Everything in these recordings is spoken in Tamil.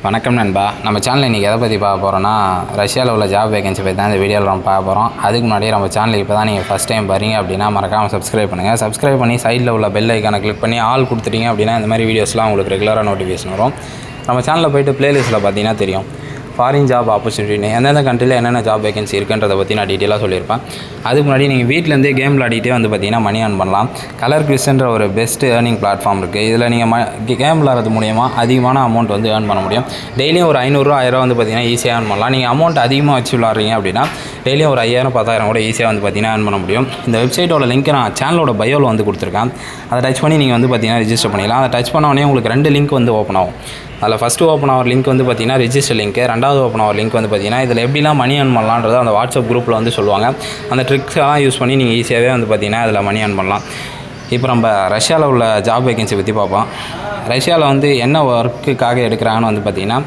வணக்கம் நண்பா. நம்ம சேனல் இன்றைக்கி எதை பற்றி பார்க்க போகிறோன்னா, ரஷ்யாவில் உள்ள ஜாப் வேகன்சி பற்றி தான் இந்த வீடியோவில் நம்ம பார்க்க போகிறோம். அதுக்கு முன்னாடி நம்ம சேனலுக்கு இப்போ தான் நீங்கள் ஃபஸ்ட் டைம் வரீங்க அப்படின்னா மறக்காமல் சப்ஸ்கிரைப் பண்ணுங்கள். சப்ஸ்கிரைப் பண்ணி சைடில் உள்ள பெல் ஐக்கானை கிளிக் பண்ணி ஆல் கொடுத்துட்டீங்க அப்படின்னா இந்த மாதிரி வீடியோஸ்லாம் உங்களுக்கு ரெகுலராக நோட்டிஃபிகேஷன் வரும். நம்ம சேனலில் போய்ட்டு ப்ளேலிஸ்ட்டில் பார்த்தீங்கன்னா தெரியும் ஃபாரின் ஜாப் ஆப்பர்ச்சுனிட்டின்னு எந்தெந்த கண்ட்ரியில் என்னென்ன ஜாப் வேகன்சி இருக்குன்றதை பற்றி நான் டீட்டெயிலாக சொல்லியிருப்பேன். அதுக்கு முன்னாடி நீங்கள் வீட்டிலேருந்தே கேம் விளையாடிட்டே வந்து பார்த்தீங்கன்னா மணி ஏர்ன் பண்ணலாம். கலர் குவிஸ்ன்ற ஒரு பெஸ்ட் ஏர்னிங் பிளாட்ஃபார்ம் இருக்குது. இதில் நீங்கள் கேம் விளையாடுறது மூலிமா அதிகமான அமௌண்ட் வந்து ஏர்ன் பண்ண முடியும். டெய்லியும் ஒரு 500 1000 வந்து பார்த்தீங்கன்னா ஈஸியாக ஏர்ன் பண்ணலாம். நீங்கள் அமௌண்ட் அதிகமாக வச்சு விளாட்றீங்க அப்படின்னா டெய்லியும் ஒரு 5000 10000 கூட ஈஸியாக வந்து பார்த்தீங்கன்னா ஏர்ன் பண்ண முடியும். இந்த வெப்சைட்டோட லிங்க் நான் சேனலோட பயோவில் வந்து கொடுத்துருக்கேன். அதை டச் பண்ணி நீங்கள் வந்து பார்த்தீங்கன்னா ரிஜிஸ்டர் பண்ணிக்கலாம். அதை டச் பண்ண உடனே உங்களுக்கு 2 லிங்க் வந்து ஓப்பன் ஆகும். அதில் ஃபஸ்ட்டு ஓப்பன் ஆகிற லிங்க் வந்து பார்த்தீங்கன்னா ரிஜிஸ்டர் லிங்க், ரெண்டாவது ஓப்பன் ஆகிற லிங்க் வந்து பார்த்தீங்கன்னா இதில் எப்படிலாம் மணி ஏர்ன் பண்ணலான்றதை அந்த வாட்ஸ்அப் குரூப்பில் வந்து சொல்லுவாங்க. அந்த ட்ரிக்ஸ்லாம் யூஸ் பண்ணி நீங்கள் ஈஸியாகவே வந்து பார்த்தீங்கன்னா அதில் மணி ஏர்ன் பண்ணலாம். இப்போ நம்ம ரஷ்யாவில் உள்ள ஜாப் வேகன்சி பற்றி பார்ப்போம். ரஷ்யாவில் வந்து என்ன ஒர்க்குக்காக எடுக்கிறாங்கன்னு வந்து பார்த்திங்கன்னா,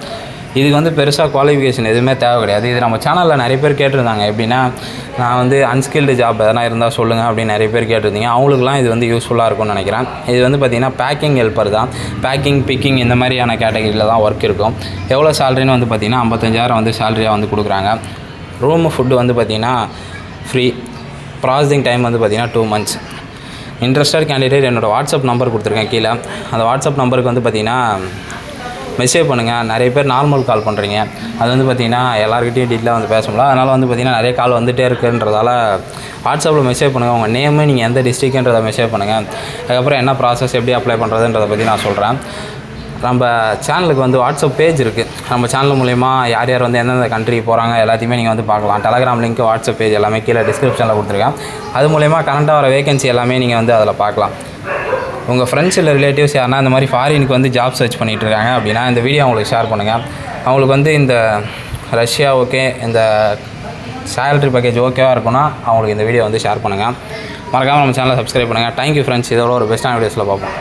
இதுக்கு வந்து பெருசாக குவாலிஃபிகேஷன் எதுவுமே தேவை கிடையாது. இது நம்ம சேனலில் நிறைய பேர் கேட்டிருந்தாங்க. எப்படின்னா, நான் வந்து அன்ஸ்கில்டு ஜாப் எதனா இருந்தால் சொல்லுங்கள் அப்படின்னு நிறைய பேர் கேட்டிருந்தீங்க. அவங்களுக்குலாம் இது வந்து யூஸ்ஃபுல்லாக இருக்கும்னு நினைக்கிறேன். இது வந்து பார்த்திங்கன்னா பேக்கிங் ஹெல்ப்பர் தான். பேக்கிங் பிக்கிங் இந்த மாதிரியான கேட்டகரியில் தான் ஒர்க் இருக்கும். எவ்வளோ சேலரின்னு வந்து பார்த்திங்கன்னா 55000 வந்து சேலரியாக வந்து கொடுக்குறாங்க. ரூமு ஃபுட்டு வந்து பார்த்திங்கன்னா ஃப்ரீ. ப்ராசஸிங் டைம் வந்து பார்த்திங்கன்னா 2 months. இன்ட்ரெஸ்டட் கேண்டிடேட் என்னோடய வாட்ஸ்அப் நம்பர் கொடுத்துருக்கேன் கீழே. அந்த வாட்ஸ்அப் நம்பருக்கு வந்து பார்த்திங்கன்னா மெசேஜ் பண்ணுங்கள். நிறைய பேர் நார்மல் கால் பண்ணுறீங்க. அது வந்து பார்த்திங்கன்னா எல்லாருக்கிட்டையும் டீட்டெயிலாக வந்து பேச முடியல. அதனால் வந்து பார்த்திங்கன்னா நிறைய கால் வந்துகிட்டே இருக்குன்றதால வாட்ஸ்அப்பில் மெசேஜ் பண்ணுங்கள். உங்கள் நேமு, நீங்கள் எந்த டிஸ்ட்ரிக்ட்ன்றதை மெசேஜ் பண்ணுங்கள். அதுக்கப்புறம் என்ன ப்ராசஸ், எப்படி அப்ளை பண்ணுறதுன்றதை பற்றி நான் சொல்கிறேன். நம்ம சேனலுக்கு வந்து வாட்ஸ்அப் பேஜ் இருக்குது. நம்ம சேனல் மூலிமா யார் யார் வந்து எந்தெந்த கண்ட்ரி போகிறாங்க எல்லாத்தையுமே நீங்கள் வந்து பார்க்கலாம். டெலகிராம் லிங்க், வாட்ஸ்அப் பேஜ் எல்லாமே கீழே டிஸ்கிரிப்ஷனில் கொடுத்துருக்கேன். அது மூலிமா கரண்ட்டாக வர வேகன்சி எல்லாமே நீங்கள் வந்து அதில் பார்க்கலாம். உங்கள் ஃப்ரெண்ட்ஸ் இல்லை ரிலேட்டிவ்ஸ் யாருன்னா இந்த மாதிரி ஃபாரினுக்கு வந்து ஜாப் சர்ச் பண்ணிகிட்டு இருக்காங்க அப்படின்னா இந்த வீடியோ அவங்களுக்கு ஷேர் பண்ணுங்கள். அவங்களுக்கு வந்து இந்த ரஷ்யா ஓகே, இந்த சேலரி பேக்கேஜ் ஓகேவாக இருக்குன்னா அவங்களுக்கு இந்த வீடியோ வந்து ஷேர் பண்ணுங்கள். மறக்காமல் நம்ம சேனலை சப்ஸ்கிரைப் பண்ணுங்கள். Thank you friends. இதோட ஒரு பெஸ்ட்டான வீடியோஸில் பார்ப்போம்.